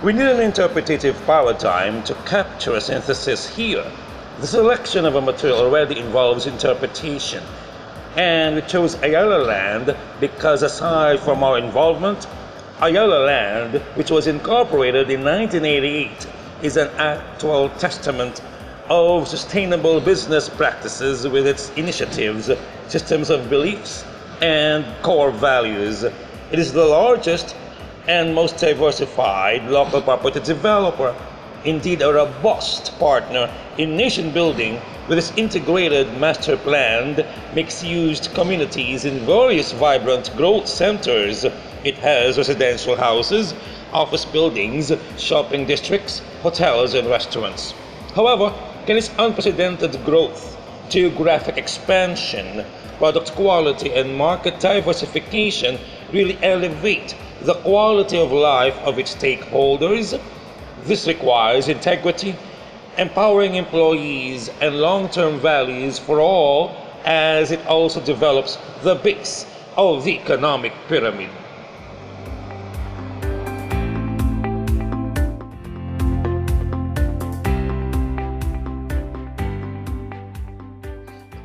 We need an interpretative paradigm to capture a synthesis here. The selection of a material already involves interpretation, and we chose Ayala Land because aside from our involvement, Ayala Land, which was incorporated in 1988, is an actual testament of sustainable business practices with its initiatives, systems of beliefs, and core values. It is the largest and most diversified local property developer, indeed a robust partner in nation building with its integrated master planned mixed-use communities in various vibrant growth centers. It has residential houses, office buildings, shopping districts, hotels, and restaurants. However, can its unprecedented growth, geographic expansion, product quality, and market diversification really elevate the quality of life of its stakeholders? This requires integrity, empowering employees, and long-term values for all, as it also develops the base of the economic pyramid.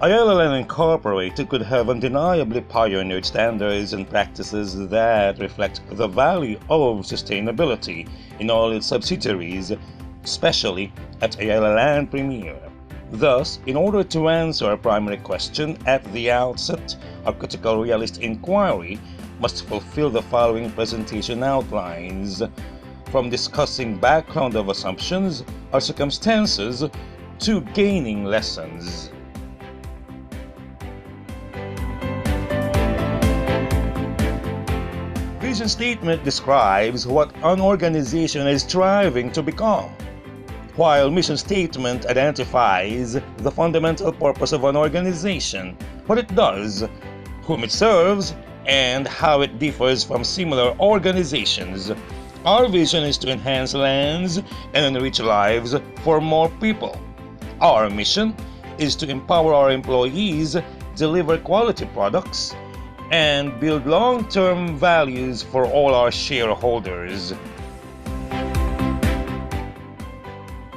Ayala Land Incorporated could have undeniably pioneered standards and practices that reflect the value of sustainability in all its subsidiaries, especially at Ayala Land Premier. Thus, in order to answer our primary question at the outset, our critical realist inquiry must fulfill the following presentation outlines, from discussing background of assumptions or circumstances to gaining lessons. Vision statement describes what an organization is striving to become, while mission statement identifies the fundamental purpose of an organization, what it does, whom it serves, and how it differs from similar organizations. Our vision is to enhance lands and enrich lives for more people. Our mission is to empower our employees, deliver quality products, and build long-term values for all our shareholders.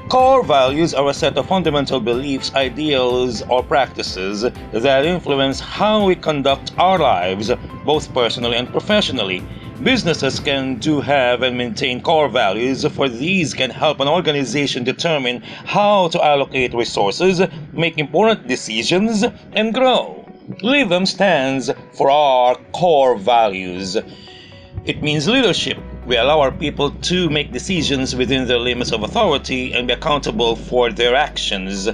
Core values are a set of fundamental beliefs, ideals, or practices that influence how we conduct our lives, both personally and professionally. Businesses can have and maintain core values, for these can help an organization determine how to allocate resources, make important decisions, and grow. LIVM stands for our core values. It means leadership. We allow our people to make decisions within the limits of authority and be accountable for their actions.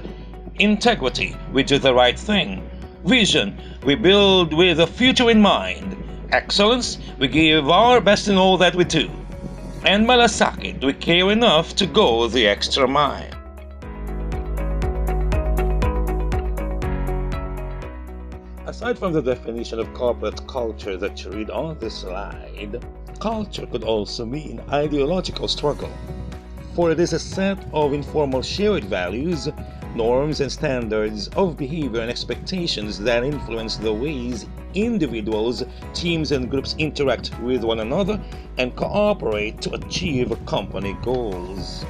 Integrity. We do the right thing. Vision. We build with the future in mind. Excellence. We give our best in all that we do. And malasakit. We care enough to go the extra mile. Aside from the definition of corporate culture that you read on this slide, culture could also mean ideological struggle, for it is a set of informal shared values, norms, and standards of behavior and expectations that influence the ways individuals, teams, and groups interact with one another and cooperate to achieve company goals.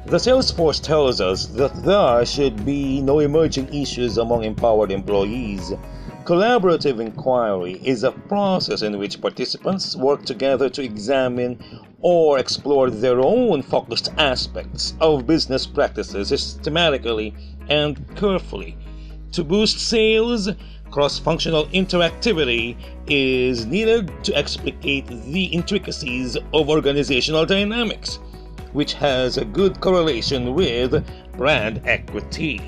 The sales force tells us that there should be no emerging issues among empowered employees. Collaborative inquiry is a process in which participants work together to examine or explore their own focused aspects of business practices systematically and carefully. To boost sales, cross-functional interactivity is needed to explicate the intricacies of organizational dynamics, which has a good correlation with brand equity.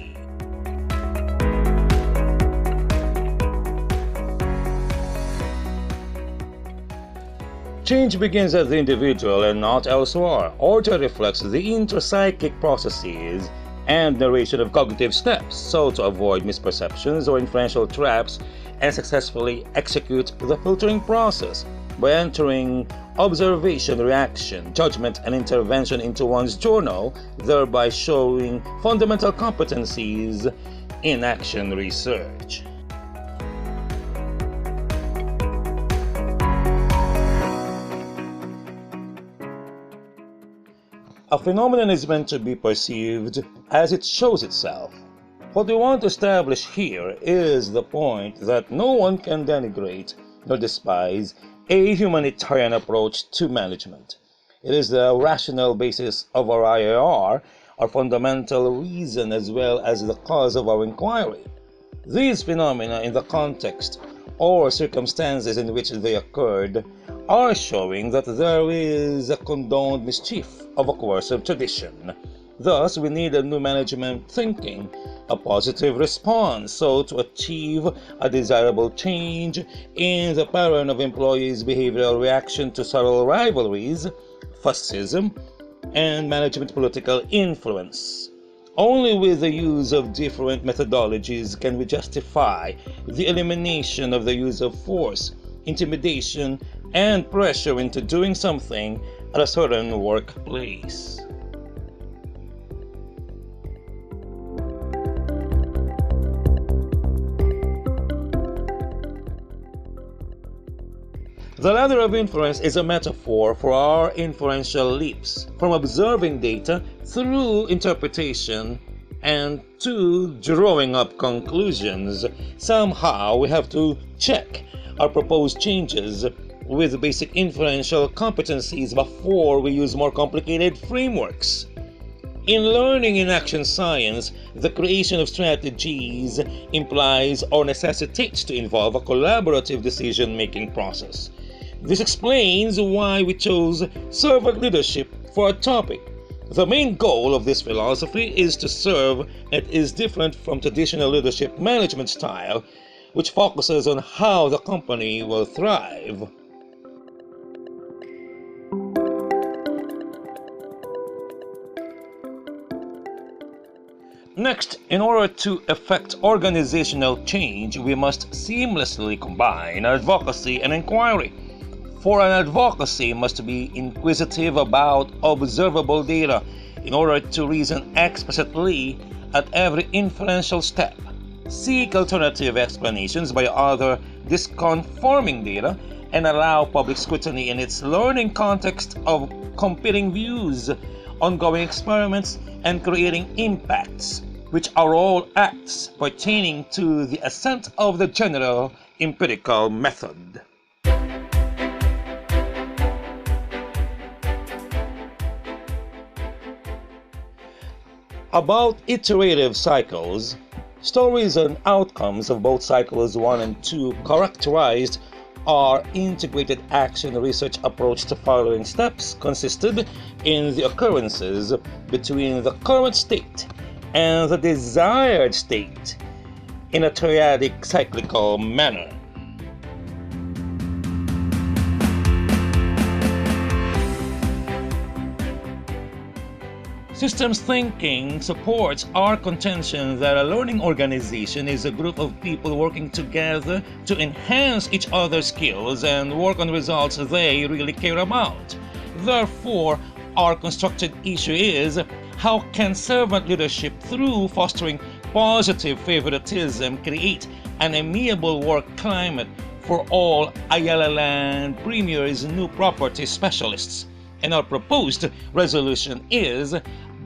Change begins at the individual and not elsewhere. Order reflects the intrapsychic processes and narration of cognitive steps, so to avoid misperceptions or inferential traps and successfully execute the filtering process by entering observation, reaction, judgment, and intervention into one's journal, thereby showing fundamental competencies in action research. A phenomenon is meant to be perceived as it shows itself. What we want to establish here is the point that no one can denigrate nor despise a humanitarian approach to management. It is the rational basis of our IIR, our fundamental reason as well as the cause of our inquiry. These phenomena in the context or circumstances in which they occurred are showing that there is a condoned mischief of a coercive tradition. Thus, we need a new management thinking, a positive response, so to achieve a desirable change in the pattern of employees' behavioral reaction to subtle rivalries, fascism, and management political influence. Only with the use of different methodologies can we justify the elimination of the use of force, intimidation, and pressure into doing something at a certain workplace. The ladder of inference is a metaphor for our inferential leaps, from observing data through interpretation and to drawing up conclusions. Somehow we have to check our proposed changes with basic inferential competencies before we use more complicated frameworks. In learning in action science, the creation of strategies implies or necessitates to involve a collaborative decision-making process. This explains why we chose servant leadership for a topic. The main goal of this philosophy is to serve and is different from traditional leadership management style, which focuses on how the company will thrive. Next, in order to effect organizational change, we must seamlessly combine advocacy and inquiry. For an advocacy must be inquisitive about observable data in order to reason explicitly at every inferential step, seek alternative explanations by other disconforming data, and allow public scrutiny in its learning context of competing views, ongoing experiments, and creating impacts, which are all acts pertaining to the ascent of the general empirical method. About iterative cycles, stories and outcomes of both cycles 1 and 2 characterized our integrated action research approach. The following steps consisted in the occurrences between the current state and the desired state in a triadic cyclical manner. Systems thinking supports our contention that a learning organization is a group of people working together to enhance each other's skills and work on results they really care about. Therefore, our constructed issue is, how can servant leadership, through fostering positive favoritism, create an amiable work climate for all Ayala Land Premier's new property specialists? And our proposed resolution is,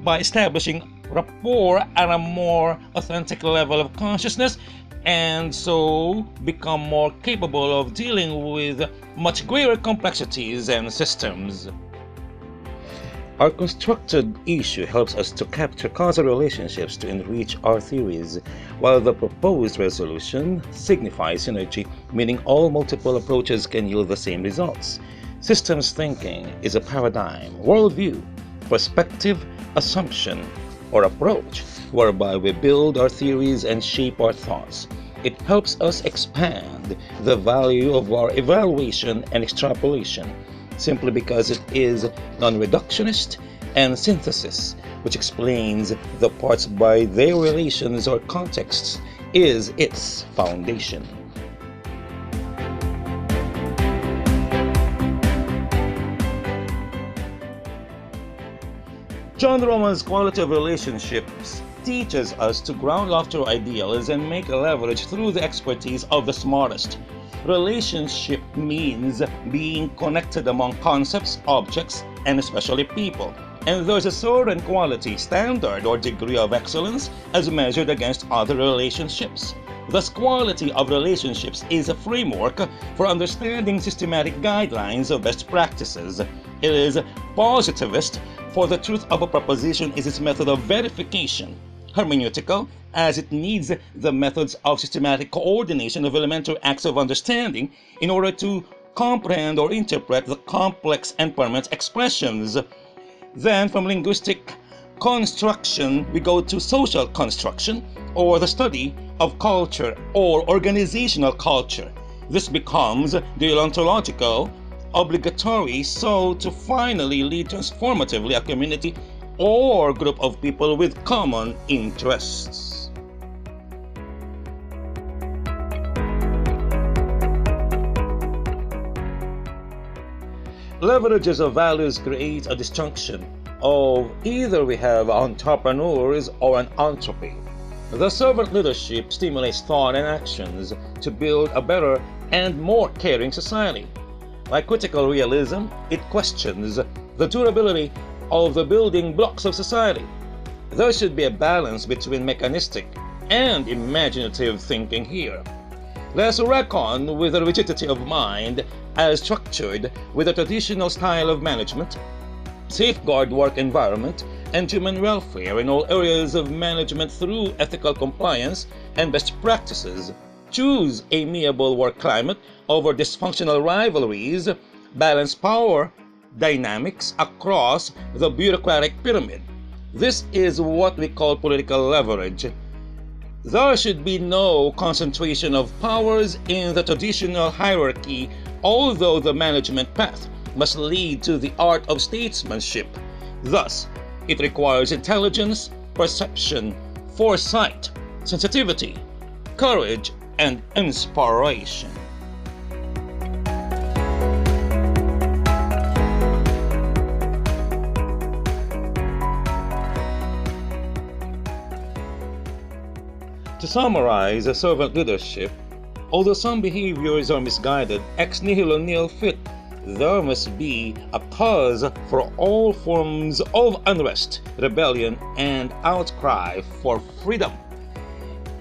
by establishing rapport at a more authentic level of consciousness, and so become more capable of dealing with much greater complexities and systems. Our constructed issue helps us to capture causal relationships to enrich our theories, while the proposed resolution signifies synergy, meaning all multiple approaches can yield the same results. Systems thinking is a paradigm, worldview, perspective, assumption, or approach whereby we build our theories and shape our thoughts. It helps us expand the value of our evaluation and extrapolation, simply because it is non-reductionist and synthesis, which explains the parts by their relations or contexts, is its foundation. John Roman's quality of relationships teaches us to ground after ideals and make leverage through the expertise of the smartest. Relationship means being connected among concepts, objects, and especially people. And there's a certain quality, standard, or degree of excellence as measured against other relationships. Thus, quality of relationships is a framework for understanding systematic guidelines of best practices. It is positivist, for the truth of a proposition is its method of verification. Hermeneutical, as it needs the methods of systematic coordination of elementary acts of understanding in order to comprehend or interpret the complex and permanent expressions. Then, from linguistic construction, we go to social construction, or the study of culture or organizational culture. This becomes deontological, obligatory, so to finally lead transformatively a community or group of people with common interests. Leverages of values create a disjunction of either we have entrepreneurs or an entropy. The servant leadership stimulates thought and actions to build a better and more caring society. Like critical realism, it questions the durability of the building blocks of society. There should be a balance between mechanistic and imaginative thinking here. Let's reckon with the rigidity of mind as structured with a traditional style of management, safeguard work environment, and human welfare in all areas of management through ethical compliance and best practices. Choose amiable work climate over dysfunctional rivalries, balance power dynamics across the bureaucratic pyramid. This is what we call political leverage. There should be no concentration of powers in the traditional hierarchy, although the management path must lead to the art of statesmanship. Thus, it requires intelligence, perception, foresight, sensitivity, courage, and inspiration. To summarize servant leadership, although some behaviors are misguided, ex nihilo nihil fit, there must be a cause for all forms of unrest, rebellion, and outcry for freedom.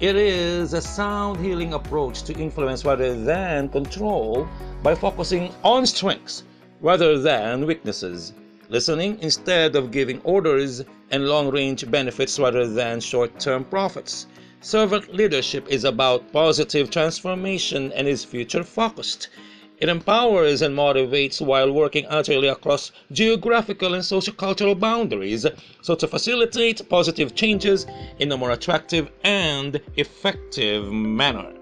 It is a sound healing approach to influence rather than control by focusing on strengths rather than weaknesses, listening instead of giving orders, and long-range benefits rather than short-term profits. Servant leadership is about positive transformation and is future-focused. It empowers and motivates while working utterly across geographical and sociocultural boundaries, so to facilitate positive changes in a more attractive and effective manner.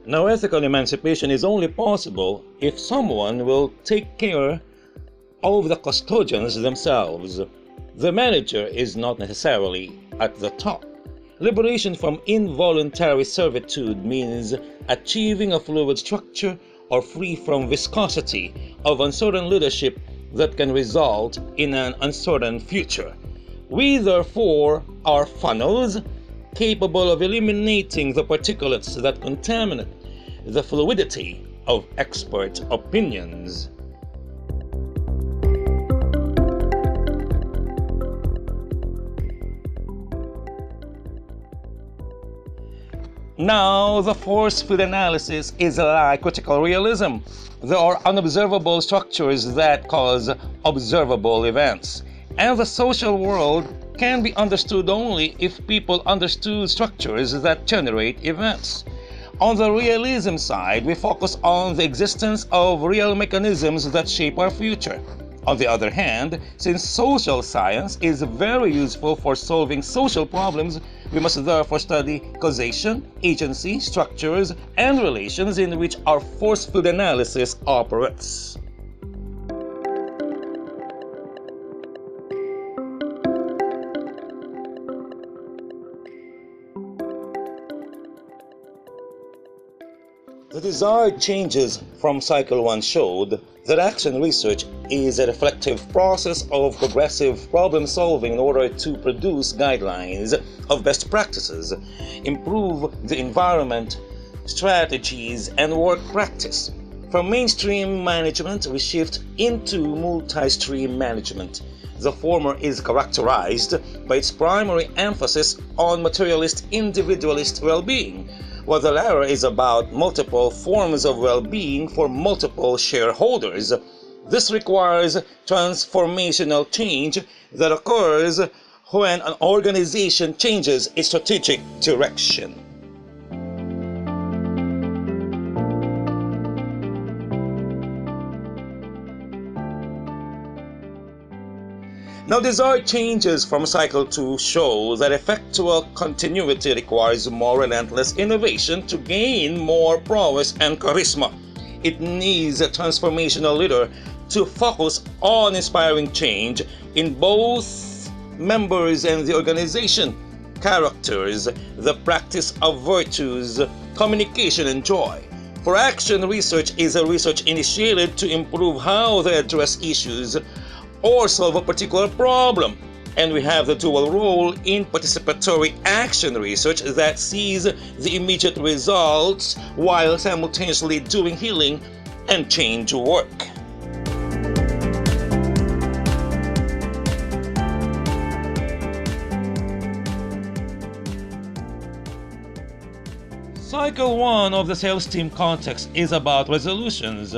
Now, ethical emancipation is only possible if someone will take care of the custodians themselves. The manager is not necessarily at the top. Liberation from involuntary servitude means achieving a fluid structure or free from viscosity of uncertain leadership that can result in an uncertain future. We therefore are funnels capable of eliminating the particulates that contaminate the fluidity of expert opinions. Now, the force field analysis is like critical realism. There are unobservable structures that cause observable events, and the social world can be understood only if people understood structures that generate events. On the realism side, we focus on the existence of real mechanisms that shape our future. On the other hand, since social science is very useful for solving social problems, we must therefore study causation, agency, structures, and relations in which our force field analysis operates. The desired changes from Cycle 1 showed that action research is a reflective process of progressive problem solving in order to produce guidelines of best practices, improve the environment, strategies, and work practice. From mainstream management, we shift into multi-stream management. The former is characterized by its primary emphasis on materialist individualist well-being, while the latter is about multiple forms of well-being for multiple shareholders. This requires transformational change that occurs when an organization changes its strategic direction. Now, desired changes from Cycle 2 show that effectual continuity requires more relentless innovation to gain more prowess and charisma. It needs a transformational leader to focus on inspiring change in both members and the organization, characters, the practice of virtues, communication, and joy. For action research is a research initiated to improve how they address issues or solve a particular problem. And we have the dual role in participatory action research that sees the immediate results while simultaneously doing healing and change work. Cycle 1 of the sales team context is about resolutions.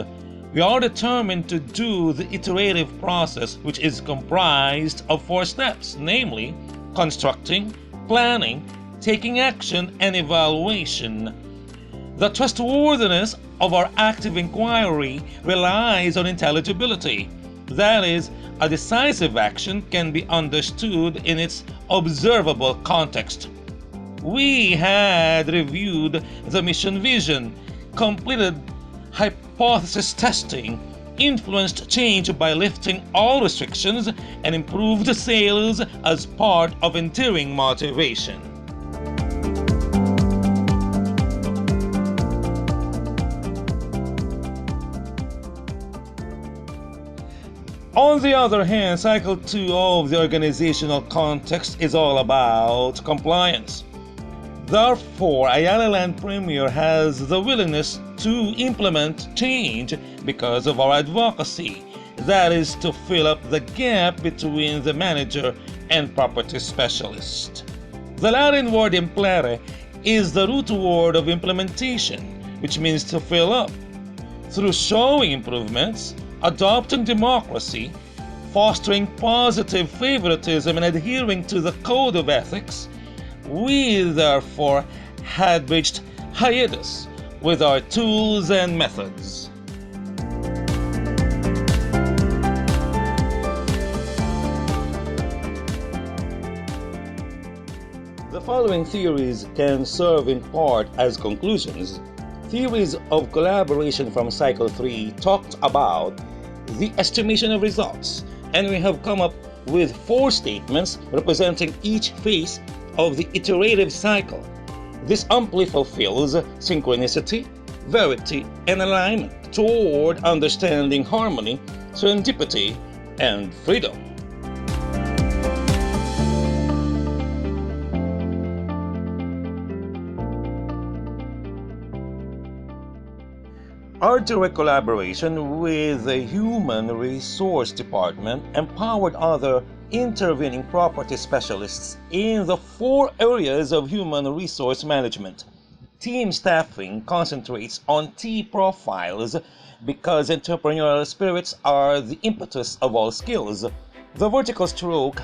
We are determined to do the iterative process, which is comprised of 4 steps, namely constructing, planning, taking action, and evaluation. The trustworthiness of our active inquiry relies on intelligibility. That is, a decisive action can be understood in its observable context. We had reviewed the mission vision, completed hypothesis testing, influenced change by lifting all restrictions, and improved sales as part of enduring motivation. On the other hand, Cycle 2 of the organizational context is all about compliance. Therefore, Ayala Land Premier has the willingness to implement change because of our advocacy, that is, to fill up the gap between the manager and property specialist. The Latin word implere is the root word of implementation, which means to fill up. Through showing improvements, adopting democracy, fostering positive favoritism, and adhering to the code of ethics, we therefore had reached hiatus with our tools and methods. The following theories can serve in part as conclusions. Theories of collaboration from Cycle 3 talked about the estimation of results, and we have come up with 4 statements representing each phase of the iterative cycle. This amply fulfills synchronicity, verity, and alignment toward understanding harmony, serendipity, and freedom. Our direct collaboration with the Human Resource Department empowered other intervening property specialists in the 4 areas of human resource management. Team staffing concentrates on T profiles because entrepreneurial spirits are the impetus of all skills. The vertical stroke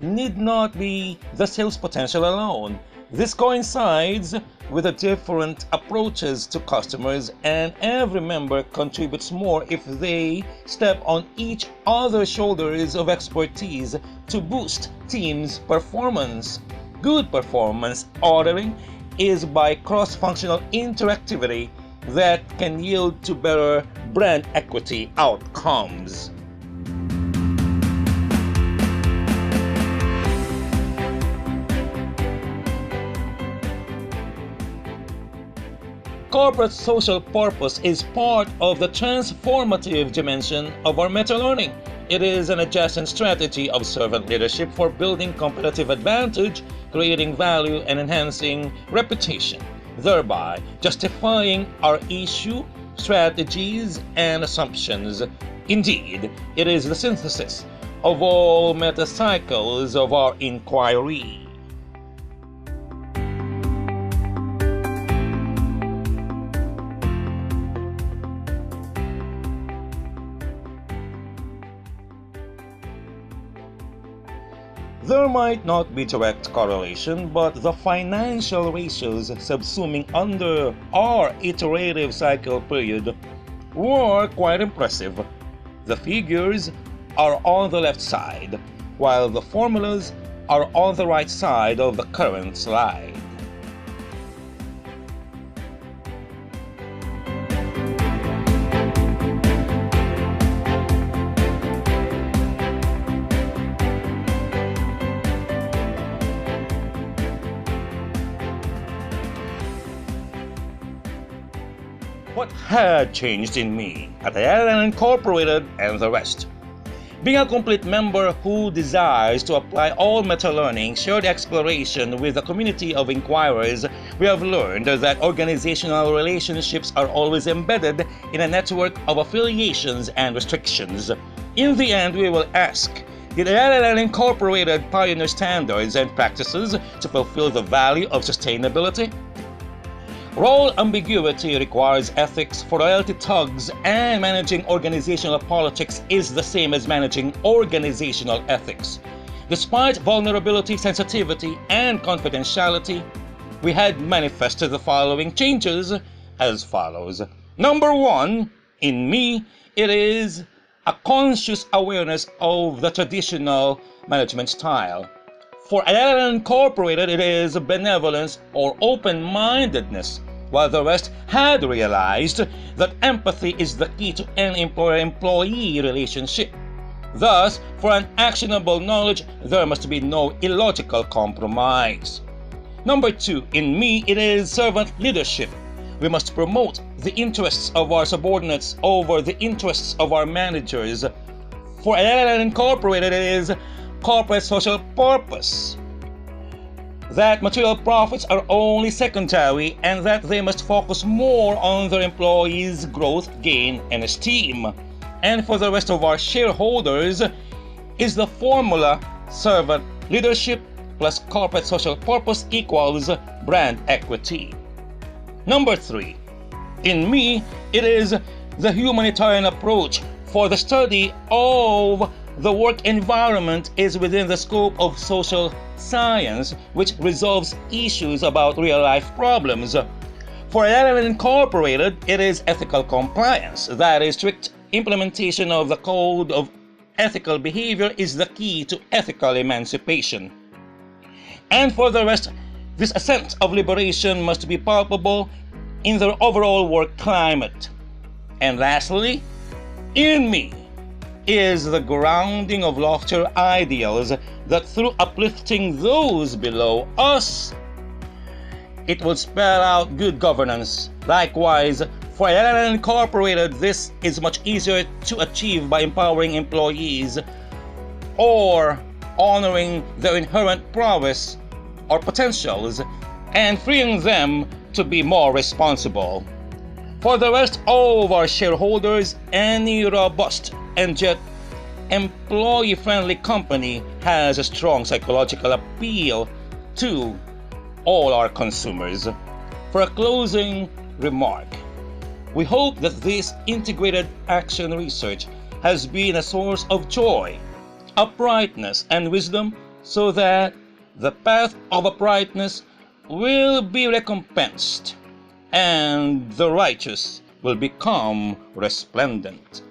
need not be the sales potential alone. This coincides with the different approaches to customers, and every member contributes more if they step on each other's shoulders of expertise to boost team's performance. Good performance auditing is by cross-functional interactivity that can yield to better brand equity outcomes. corporate social purpose is part of the transformative dimension of our meta-learning. It is an adjacent strategy of servant leadership for building competitive advantage, creating value, and enhancing reputation, thereby justifying our issue, strategies, and assumptions. Indeed, it is the synthesis of all meta-cycles of our inquiry. There might not be direct correlation, but the financial ratios subsuming under our iterative cycle period were quite impressive. The figures are on the left side, while the formulas are on the right side of the current slide. What had changed in me at Iterative Incorporated and the rest? Being a complete member who desires to apply all meta-learning shared exploration with a community of inquirers, we have learned that organizational relationships are always embedded in a network of affiliations and restrictions. In the end, we will ask, did Iterative Incorporated pioneer standards and practices to fulfill the value of sustainability? Role ambiguity requires ethics for loyalty tugs, and managing organizational politics is the same as managing organizational ethics. Despite vulnerability, sensitivity, and confidentiality, we had manifested the following changes as follows. Number 1, in me, it is a conscious awareness of the traditional management style. For Iterative Incorporated, it is benevolence or open-mindedness, while the rest had realized that empathy is the key to an employer-employee relationship. Thus, for an actionable knowledge, there must be no illogical compromise. Number 2, in me, it is servant leadership. We must promote the interests of our subordinates over the interests of our managers. For Iterative Incorporated, it is corporate social purpose, that material profits are only secondary and that they must focus more on their employees' growth, gain, and esteem. And for the rest of our shareholders is the formula servant leadership plus corporate social purpose equals brand equity. Number 3, in me, it is the humanitarian approach. For the study of the work environment is within the scope of social science, which resolves issues about real-life problems. For Iterative Incorporated, it is ethical compliance. That is, strict implementation of the code of ethical behavior is the key to ethical emancipation. And for the rest, this ascent of liberation must be palpable in their overall work climate. And lastly, in me is the grounding of loftier ideals that through uplifting those below us, it will spell out good governance. Likewise, for Iterative Incorporated, this is much easier to achieve by empowering employees or honoring their inherent prowess or potentials and freeing them to be more responsible. For the rest of our shareholders, any robust and yet employee-friendly company has a strong psychological appeal to all our consumers. For a closing remark, we hope that this integrated action research has been a source of joy, uprightness, and wisdom, so that the path of uprightness will be recompensed and the righteous will become resplendent.